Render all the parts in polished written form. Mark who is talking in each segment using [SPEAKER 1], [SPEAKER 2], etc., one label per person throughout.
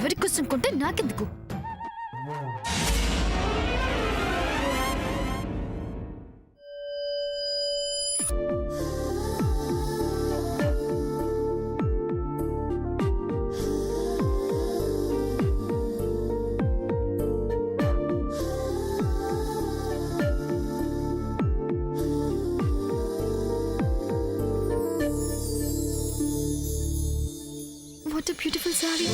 [SPEAKER 1] ఎవరి కోసం కొంటే నాకెందుకు? What a beautiful saree.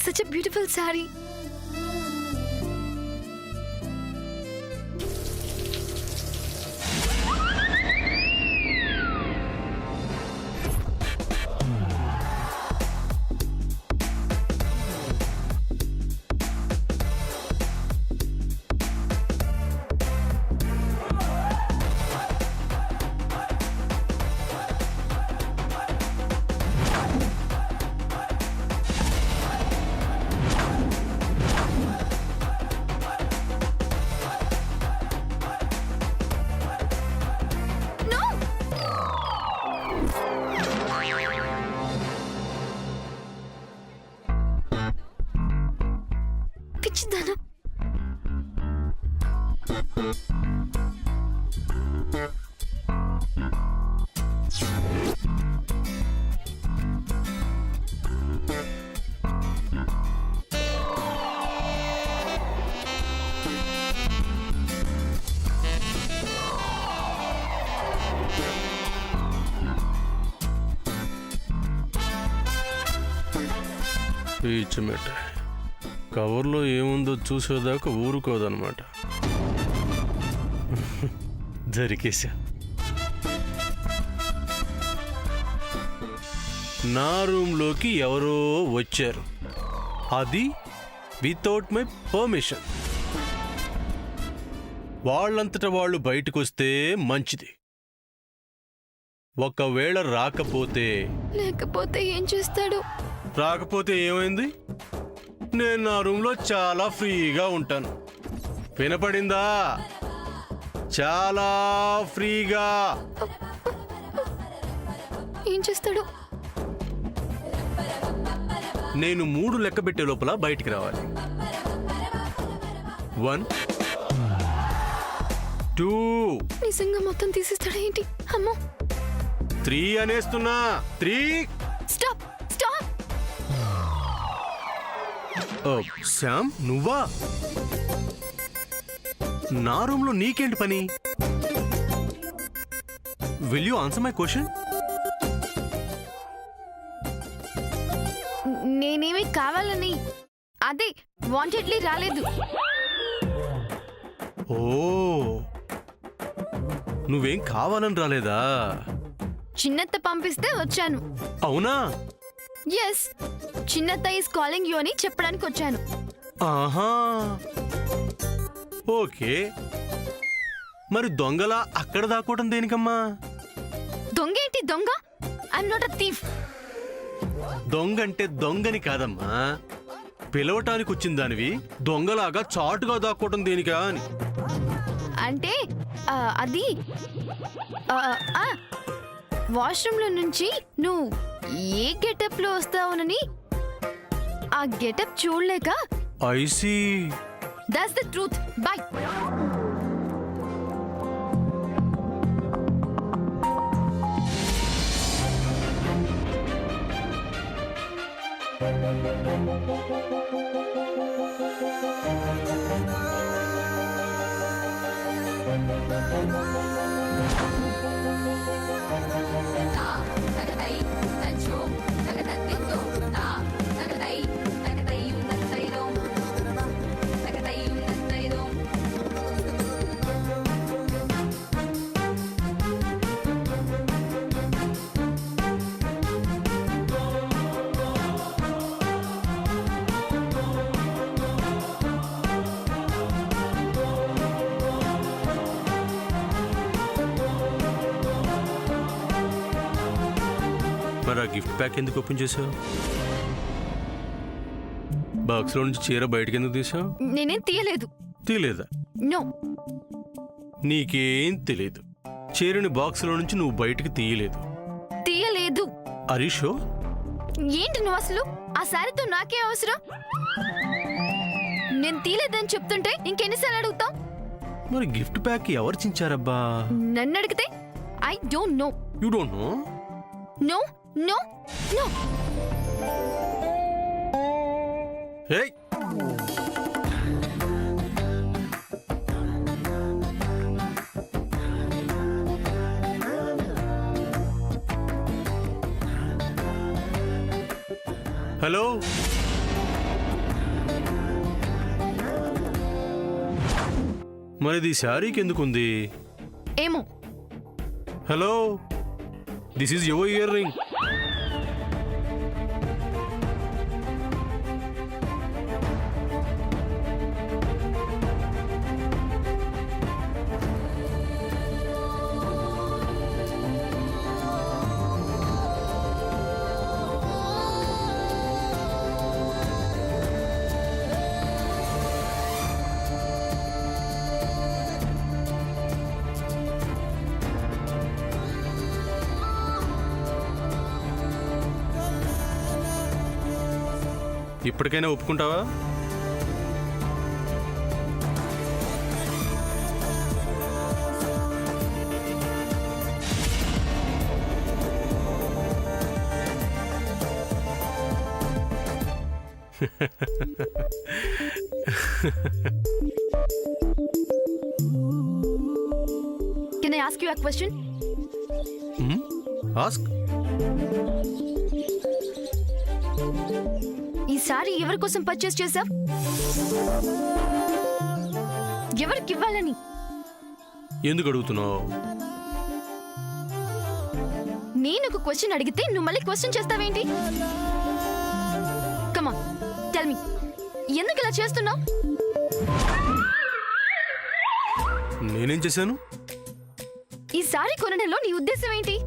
[SPEAKER 1] Such a beautiful saree. పిచ్చిదానా?
[SPEAKER 2] పీచు మిఠాయి కవర్లో ఏముందో చూసేదాకా ఊరుకోదన్నమాట. దొరికేశా. నా రూమ్లోకి ఎవరో వచ్చారు, అది వితౌట్ మై పర్మిషన్. వాళ్ళంతట వాళ్ళు బయటకు వస్తే మంచిది. ఒకవేళ
[SPEAKER 1] లేకపోతే ఏం చేస్తాడు?
[SPEAKER 2] రాకపోతే ఏమైంది? నేను నా రూమ్లో చాలా ఫ్రీగా ఉంటాను. వినపడిందా? చాలా ఫ్రీగా.
[SPEAKER 1] ఏం చేస్తాడు?
[SPEAKER 2] నేను 3 లెక్క పెట్టే లోపల బయటికి రావాలి. 1 2
[SPEAKER 1] నిజంగా మొత్తం తీసేస్తాడు ఏంటి? అమ్మో.
[SPEAKER 2] 3 అనేస్తున్నా. 3.
[SPEAKER 1] Stop stop.
[SPEAKER 2] శ్యామ్, నువ్వా? నా రూమ్లో నీకేంటి పని? Will you answer my question?
[SPEAKER 1] నేనేమి కావాలని, అదే వాంటెడ్లీ రాలేదు.
[SPEAKER 2] ఓ, నువ్వేం కావాలని రాలేదా?
[SPEAKER 1] చిన్నత్త పంపిస్తే వచ్చాను.
[SPEAKER 2] అవునా?
[SPEAKER 1] ఎస్, చిన్నత్త ఈస్ కాలింగ్ యూ అని చెప్పడానికి వచ్చాను.
[SPEAKER 2] ఆహా, ఓకే. మరి దొంగలా అక్కడ దాక్కోవడం దేనికమ్మా?
[SPEAKER 1] దొంగ ఏంటి దొంగ? I'm not a thief.
[SPEAKER 2] దొంగంటే దొంగని కాదమ్మా, పిలవటానికి వచ్చిన దానివి దొంగలాగా చాటుగా దాక్కోవటం దేనికా అని.
[SPEAKER 1] అంటే అది వాష్రూమ్ లో నుంచి నువ్వు ఏ గెటప్ లో వస్తావునని ఆ గెటప్ చూడలేక.
[SPEAKER 2] I see.
[SPEAKER 1] That's the truth. Bye.
[SPEAKER 2] మరి ఆ గిఫ్ట్ ప్యాక్ ఎందుకు ఓపెన్ చేసావు? బాక్స్లో నుంచి చీర బయటకు ఎందుకు తీసావు?
[SPEAKER 1] నేనేం తీయలేదు.
[SPEAKER 2] తీయలేదా?
[SPEAKER 1] నో.
[SPEAKER 2] నీకేం తెలియదు. చీరని బాక్స్లో నుంచి నువ్వు బయటకు తీయలేదు.
[SPEAKER 1] తీయలేదు.
[SPEAKER 2] హరీషో,
[SPEAKER 1] ఏంటి నువ్వు అసలు? ఆ శారీతో నాకే అవసరం? నేను తీయలేదని చెప్తుంటే ఇంకెన్నిసార్లు అడుగుతావు?
[SPEAKER 2] మరి గిఫ్ట్ ప్యాక్ ఎవరు చించారబ్బా?
[SPEAKER 1] నన్ను అడిగితే I don't know.
[SPEAKER 2] You don't know?
[SPEAKER 1] No no no.
[SPEAKER 2] ఏయ్, హలో, మరిది శారీకి ఎందుకుంది?
[SPEAKER 1] ఏమో.
[SPEAKER 2] Hello, this is your ear ring. ఇప్పటికైనా ఒప్పుకుంటావా?
[SPEAKER 1] Can I ask you a question?
[SPEAKER 2] Ask.
[SPEAKER 1] ఈ సారీ ఎవరి కోసం పర్చేస్ చేసావ్? ఎవరికి ఇవ్వాలని?
[SPEAKER 2] ఎందుకు అడుగుతున్నావు?
[SPEAKER 1] నేను ఒక క్వశ్చన్ అడిగితే నువ్వు మళ్ళీ క్వశ్చన్ చేస్తావేంటి? కమ్ ఆన్, టెల్ మీ, ఎందుకు ఇలా చేస్తున్నావు?
[SPEAKER 2] నేనేం చేశాను?
[SPEAKER 1] ఈ సారీ కొనడంలో నీ ఉద్దేశం ఏంటి?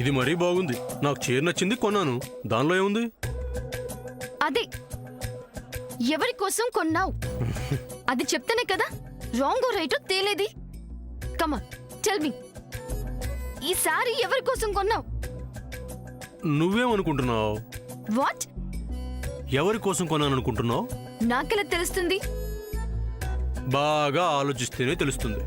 [SPEAKER 2] ఇది మరీ బాగుంది, నాకు చీర నచ్చింది, కొన్నాను. దానిలో ఏముంది?
[SPEAKER 1] అదే, ఎవరి కోసం కొన్నావు అది చెప్తేనే కదా రాంగో రైటో తేలేది. కమ్ ఆన్, టెల్ మీ, ఈ సారీ ఎవరి కోసం కొన్నావు?
[SPEAKER 2] నువ్వేమనుకుంటున్నావు?
[SPEAKER 1] వాట్?
[SPEAKER 2] ఎవరి కోసం కొన్నాను అనుకుంటున్నావు?
[SPEAKER 1] నాకెలా తెలుస్తుంది?
[SPEAKER 2] బాగా ఆలోచిస్తేనే తెలుస్తుంది.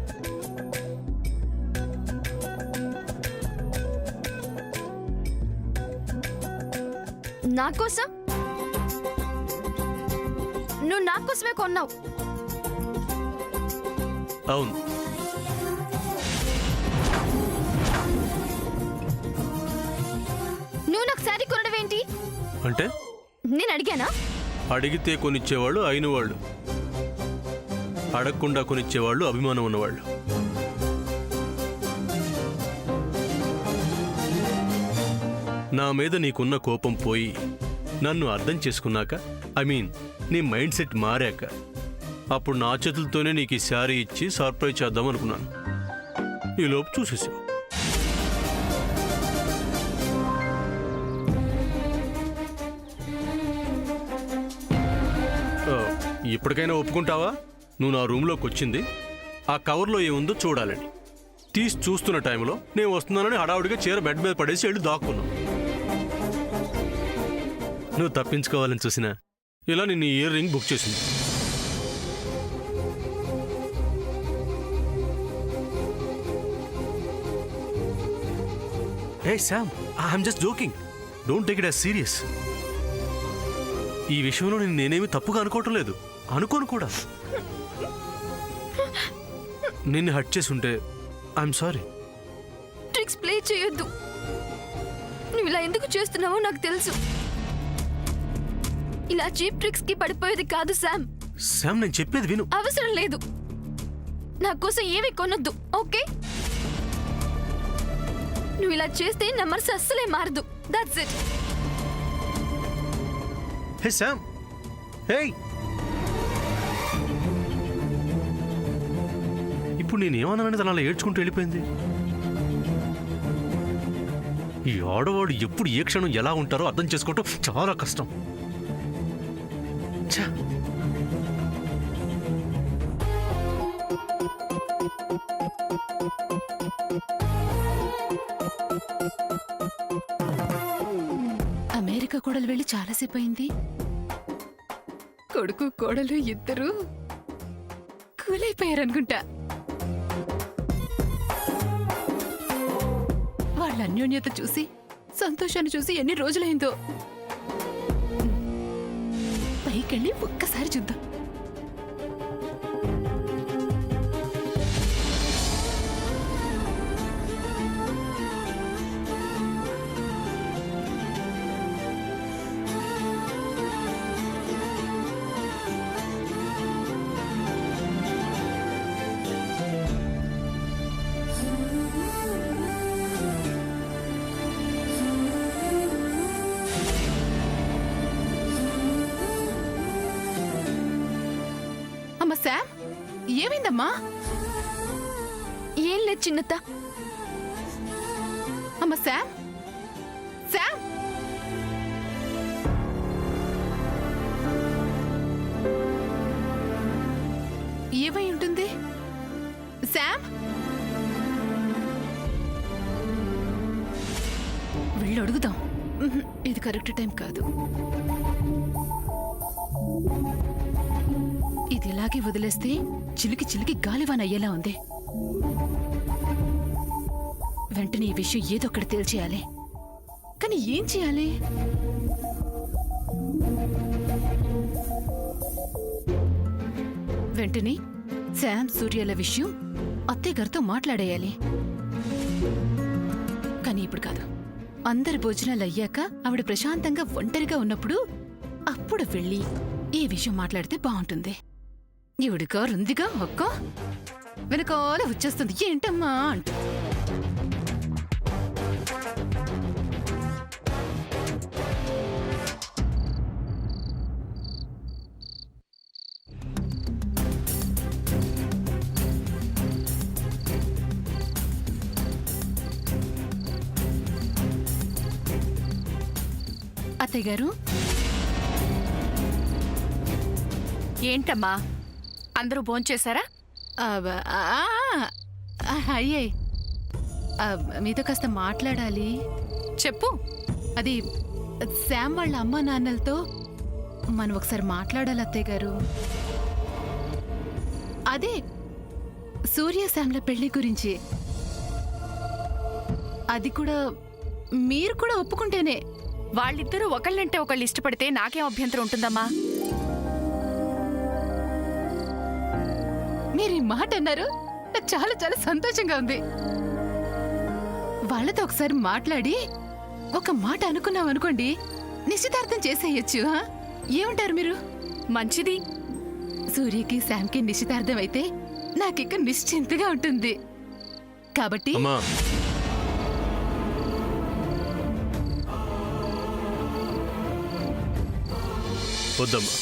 [SPEAKER 1] నా కోసం? నువ్వు నా కోసమే కొన్నావు.
[SPEAKER 2] అవును.
[SPEAKER 1] నువ్వు నాకు సారీ కొనడం ఏంటి?
[SPEAKER 2] అంటే
[SPEAKER 1] నేను అడిగానా?
[SPEAKER 2] అడిగితే కొనిచ్చేవాళ్ళు అయిన వాళ్ళు, అడగకుండా కొనిచ్చేవాళ్ళు అభిమానం ఉన్నవాళ్ళు. నా మీద నీకున్న కోపం పోయి నన్ను అర్థం చేసుకున్నాక, ఐ మీన్ నీ మైండ్ సెట్ మారాక, అప్పుడు నా చేతులతోనే నీకు ఈ శారీ ఇచ్చి సర్ప్రైజ్ చేద్దాం అనుకున్నాను. ఈలోపు చూసేసావు. ఇప్పటికైనా ఒప్పుకుంటావా? నువ్వు నా రూమ్లోకి వచ్చింది ఆ కవర్లో ఏముందో చూడాలని. తీసి చూస్తున్న టైంలో నేను వస్తున్నానని హడావుడిగా చీర బెడ్ మీద పడేసి వెళ్ళి దాక్కున్నావు. నువ్వు తప్పించుకోవాలని చూసినా ఇలా నిన్ను ఇయర్ రింగ్ బుక్ చేసింది. Hey Sam, I'm just joking, don't take it as serious. ఈ విషయంలో నేనేమి తప్పుగా అనుకోవటం లేదు, అనుకోను కూడా. నిన్ను హర్ట్ చేసి ఉంటే ఐఎమ్ సారీ.
[SPEAKER 1] ట్రిక్స్ ప్లే చేయొద్దు. నువ్వు ఇలా ఎందుకు చేస్తున్నావో నాకు తెలుసు. ఇలా చీప్ ట్రిక్స్ కి పడిపోయేది కాదు శామ్.
[SPEAKER 2] శామ్, నేను చెప్పేది విను.
[SPEAKER 1] అవసరం లేదు. నా కోసం ఏమీ కొనొద్దు, ఓకే? నువ్వు ఇలా చేస్తే నా మనసు అస్సలే మారదు. That's it.
[SPEAKER 2] హే శామ్, హే, ఇప్పుడు నేనేమన్నానని తను అలా ఏడ్చుకుంటూ వెళ్ళిపోయింది. ఈ ఆడవాడు ఎప్పుడు ఏ క్షణం ఎలా ఉంటారో అర్థం చేసుకోవటం చాలా కష్టం. ఛ!
[SPEAKER 3] అమెరికా కోడలు వెళ్ళి చాలాసేపు అయింది. కొడుకు కోడలు ఇద్దరు కూలైపోయారనుకుంటా. వాళ్ళ అన్యోన్యత చూసి, సంతోషాన్ని చూసి ఎన్ని రోజులైందో. పైకెళ్ళి ఒక్కసారి చూద్దాం. అమ్మ శామ్, ఏమైందమ్మా?
[SPEAKER 1] ఏం లేదు చిన్నత్త.
[SPEAKER 3] అమ్మ శామ్, శామ్, ఏమై ఉంటుంది? శామ్, వెళ్ళి అడుగుదాం. ఇది కరెక్ట్ టైం కాదు. ఇది ఇలాగే వదిలేస్తే చిలికి చిలికి గాలివాన అయ్యేలా ఉంది. వెంటనే ఈ విషయం ఏదో ఒకటి తేల్చేయాలి. కానీ ఏం చేయాలి? వెంటనే శామ్ సూర్యల విషయం అత్తయ్య గారితో మాట్లాడేయాలి. కానీ ఇప్పుడు కాదు. అందరి భోజనాలు అయ్యాక ఆవిడ ప్రశాంతంగా ఒంటరిగా ఉన్నప్పుడు అప్పుడు వెళ్ళి ఈ విషయం మాట్లాడితే బాగుంటుంది. ఈవిడ కారుందిగా ఒక్క వెనకాల వచ్చేస్తుంది. ఏంటమ్మా అంటూ అత్తయ్య గారు.
[SPEAKER 4] ఏంటమ్మా, అందరూ భోంచేశారా?
[SPEAKER 3] అయ్యే, మీతో కాస్త మాట్లాడాలి.
[SPEAKER 4] చెప్పు.
[SPEAKER 3] అది శామ్ వాళ్ళ అమ్మ నాన్నలతో మనం ఒకసారి మాట్లాడాలి అత్తయ్య గారు. అదే సూర్య శామ్ల పెళ్లి గురించి. అది కూడా మీరు కూడా ఒప్పుకుంటేనే.
[SPEAKER 4] వాళ్ళిద్దరూ ఒకళ్ళంటే ఒకళ్ళు ఇష్టపడితే నాకేం అభ్యంతరం ఉంటుందమ్మా?
[SPEAKER 3] మీరు ఈ మాట అన్నారు, నాకు చాలా చాలా సంతోషంగా ఉంది. వాళ్ళతో ఒకసారి మాట్లాడి ఒక మాట అనుకున్నాం అనుకోండి, నిశ్చితార్థం చేసేయచ్చు. ఏమంటారు మీరు?
[SPEAKER 4] మంచిది.
[SPEAKER 3] సూర్యకి శామ్కి నిశ్చితార్థం అయితే నాకిక నిశ్చింతగా ఉంటుంది. కాబట్టి
[SPEAKER 2] అమ్మా, వద్దమ్మా.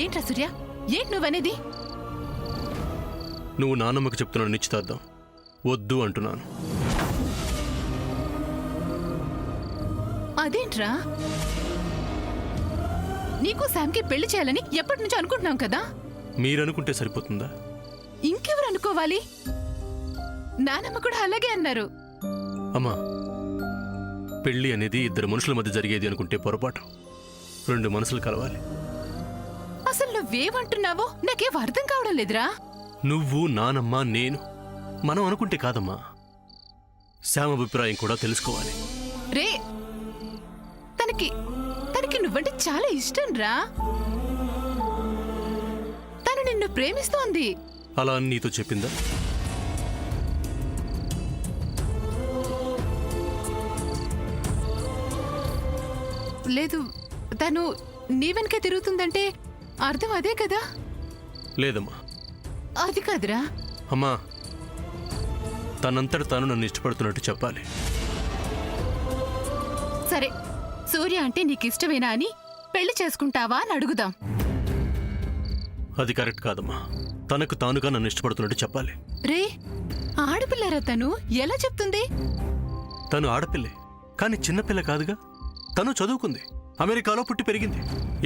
[SPEAKER 3] ఏంట్రా సూర్య, ఏంటి నువ్వనేది?
[SPEAKER 2] నువ్వు నాన్నమ్మకి చెప్తున్నాను నిశ్చితార్థం వద్దు అంటున్నాను.
[SPEAKER 3] అదేంట్రా? నీకు శామ్కి పెళ్లి చేయాలని ఎప్పటి నుంచో అనుకుంటున్నాం కదా.
[SPEAKER 2] మీరనుకుంటే సరిపోతుందా?
[SPEAKER 3] ఇంకెవరు అనుకోవాలి? నానమ్మ కూడా అలాగే అన్నారు.
[SPEAKER 2] అమ్మా, పెళ్లి అనేది ఇద్దరు మనుషుల మధ్య జరిగేది అనుకుంటే పొరపాటు. రెండు మనసులు కలవాలి.
[SPEAKER 3] అసలు నువ్వేమంటున్నావో నాకేం అర్థం కావడం లేదురా.
[SPEAKER 2] నువ్వు, నానమ్మ, నేను మనం అనుకుంటే కాదమ్మా. శ్యామ అభిప్రాయం కూడా తెలుసుకోవాలి.
[SPEAKER 3] రే, తనకి నువ్వంటే చాలా ఇష్టం రా. తను నిన్ను ప్రేమిస్తోంది.
[SPEAKER 2] అలా అని నీతో చెప్పిందా?
[SPEAKER 3] లేదు, తను నీ వెనకే తిరుగుతుందంటే అర్థం అదే కదా.
[SPEAKER 2] లేదమ్మా.
[SPEAKER 3] అది కాదురా.
[SPEAKER 2] అమ్మా, తనంతట తాను నన్ను ఇష్టపడుతున్నట్టు చెప్పాలి.
[SPEAKER 3] సరే, సూర్య అంటే నీకిష్టమేనా అని పెళ్లి చేసుకుంటావా అని అడుగుదాం.
[SPEAKER 2] అది కరెక్ట్ కాదమ్మా. తనకు తానుగా నన్ను ఇష్టపడుతున్నట్టు చెప్పాలి.
[SPEAKER 3] రే, ఆడపిల్లరా తను, ఎలా చెప్తుంది?
[SPEAKER 2] తను ఆడపిల్లే, కానీ చిన్నపిల్ల కాదుగా. తను చదువుకుంది, అమెరికాలో పుట్టి పెరిగింది.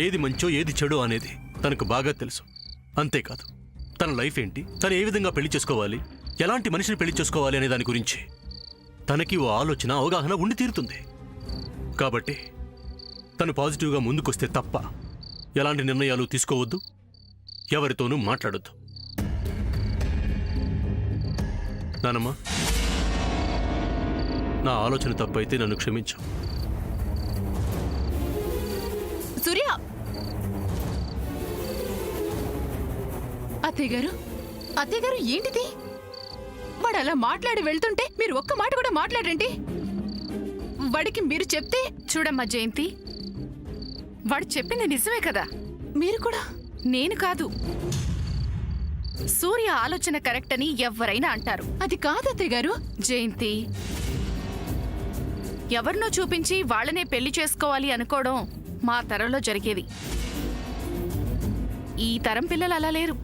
[SPEAKER 2] ఏది మంచో ఏది చెడో అనేది తనకు బాగా తెలుసు. అంతేకాదు, తన లైఫ్ ఏంటి, తను ఏ విధంగా పెళ్లి చేసుకోవాలి, ఎలాంటి మనిషిని పెళ్లి చేసుకోవాలి అనే దాని గురించి తనకి ఓ ఆలోచన, అవగాహన ఉండి తీరుతుంది. కాబట్టి తను పాజిటివ్గా ముందుకొస్తే తప్ప ఎలాంటి నిర్ణయాలు తీసుకోవద్దు, ఎవరితోనూ మాట్లాడొద్దు. నానమ్మా, నా ఆలోచన తప్పైతే నన్ను క్షమించు.
[SPEAKER 3] సూర్య! అత్తయ్య గారు ఏంటిది? వాడు అలా మాట్లాడి వెళ్తుంటే మీరు ఒక్క మాట కూడా మాట్లాడండి. వాడికి మీరు చెప్తే.
[SPEAKER 4] చూడమ్మా జయంతి, వాడు చెప్పింది నిజమే కదా.
[SPEAKER 3] మీరు కూడా.
[SPEAKER 4] నేను కాదు, సూర్య ఆలోచన కరెక్ట్ అని ఎవరైనా అంటారు.
[SPEAKER 3] అది కాదు అత్తయ్య గారు.
[SPEAKER 4] జయంతి, ఎవరినో చూపించి వాళ్ళనే పెళ్లి చేసుకోవాలి అనుకోవడం మా తరంలో జరిగేది. ఈ తరం పిల్లలు అలా లేరు.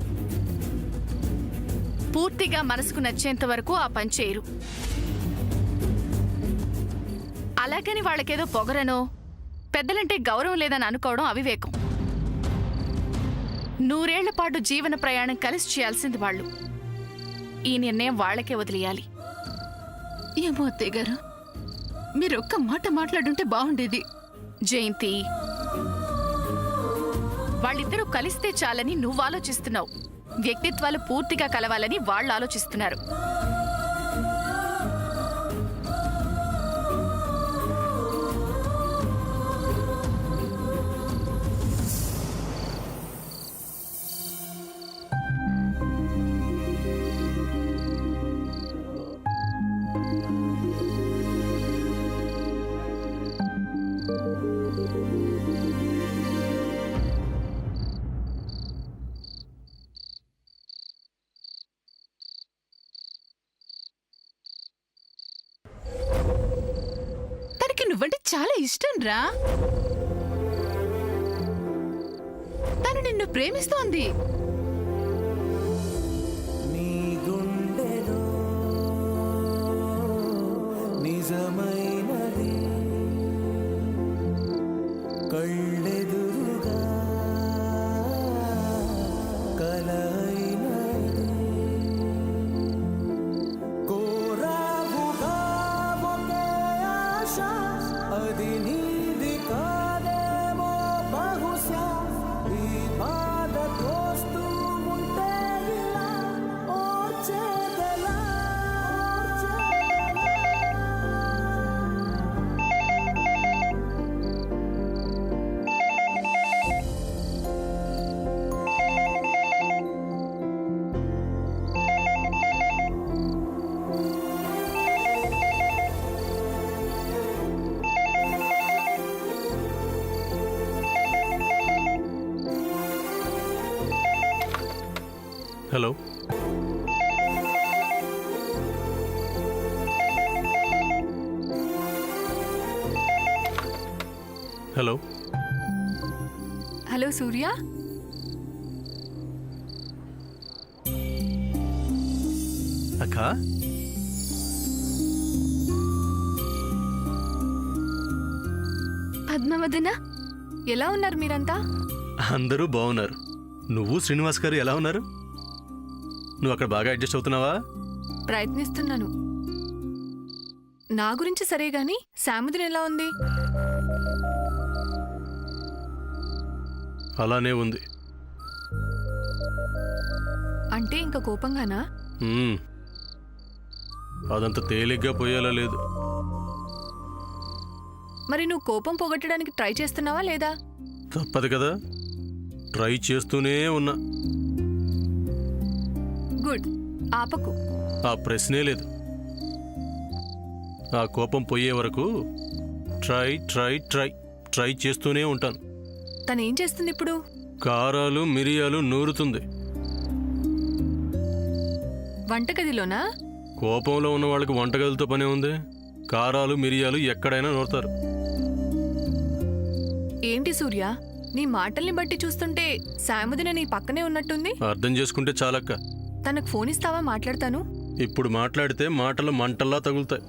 [SPEAKER 4] పూర్తిగా మనసుకు నచ్చేంత వరకు ఆ పని చేయరు. అలాగని వాళ్ళకేదో పొగరనో, పెద్దలంటే గౌరవం లేదని అనుకోవడం అవివేకం. 100 ఏళ్ల పాటు జీవన ప్రయాణం కలిసి చేయాల్సింది వాళ్ళు. ఈ నిర్ణయం వాళ్ళకే వదిలేయాలి.
[SPEAKER 3] ఏమో అత్తయ్య గారు, మీరు ఒక్క మాట మాట్లాడుంటే బాగుండేది.
[SPEAKER 4] జయంతి, వాళ్ళిద్దరూ కలిస్తే చాలని నువ్వు ఆలోచిస్తున్నావు. వ్యక్తిత్వాలు పూర్తిగా కలవాలని వాళ్ళు ఆలోచిస్తున్నారు.
[SPEAKER 3] నువ్వంటే చాలా ఇష్టం రా. తను నిన్ను ప్రేమిస్తోంది.
[SPEAKER 5] నీ గుండెలో నిజమైనది కళ్ళెదురుగా కలైనది కోరావుగా ఒకే ఆశ అది నీది కాదేమో బహుశా ఈ బాధ తోస్తూ ఉంటే ఇలా ఓర్చేదెలా
[SPEAKER 2] హలో, హలో.
[SPEAKER 4] హలో సూర్య,
[SPEAKER 2] అక్క,
[SPEAKER 1] పద్మవదన,
[SPEAKER 4] ఎలా ఉన్నారు మీరంతా?
[SPEAKER 2] అందరూ బాగున్నారు. నువ్వు శ్రీనివాస్ గారు ఎలా ఉన్నారు? నువ్వు అక్కడ బాగా అడ్జస్ట్ అవుతున్నావా?
[SPEAKER 4] ప్రయత్నిస్తున్నాను. నా గురించి సరే గాని సాముద్రి ఎలా ఉంది?
[SPEAKER 2] అలానే ఉంది.
[SPEAKER 4] అంటే ఇంకా కోపంగానా?
[SPEAKER 2] అదంత తేలిగ్గా పోయేలా లేదు.
[SPEAKER 4] మరి నువ్వు కోపం పోగొట్టడానికి ట్రై చేస్తున్నావా లేదా?
[SPEAKER 2] తప్పదు కదా, ట్రై చేస్తూనే ఉన్నా.
[SPEAKER 4] గుడ్, ఆపకు.
[SPEAKER 2] ఆ ప్రశ్నే లేదు. ఆ కోపం పోయే వరకు ట్రై ట్రై ట్రై ట్రై చేస్తూనే ఉంటాను.
[SPEAKER 4] తనేం చేస్తుంది ఇప్పుడు?
[SPEAKER 2] కారాలు మిరియాలు నూరుతుంది.
[SPEAKER 4] వంటగదిలోనా?
[SPEAKER 2] కోపంలో ఉన్న వాళ్ళకి వంటగదితో పనే ఉంది. కారాలు మిరియాలు ఎక్కడైనా నూరుతారు.
[SPEAKER 6] ఏంటి సూర్య, నీ మాటల్ని బట్టి చూస్తుంటే సాముదిన నీ పక్కనే ఉన్నట్టుంది.
[SPEAKER 2] అర్థం చేసుకుంటే చాలక్క.
[SPEAKER 6] తనకు ఫోన్ ఇస్తావా? మాట్లాడతాను.
[SPEAKER 2] ఇప్పుడు మాట్లాడితే మాటలు మంటల్లా తగులుతాయి.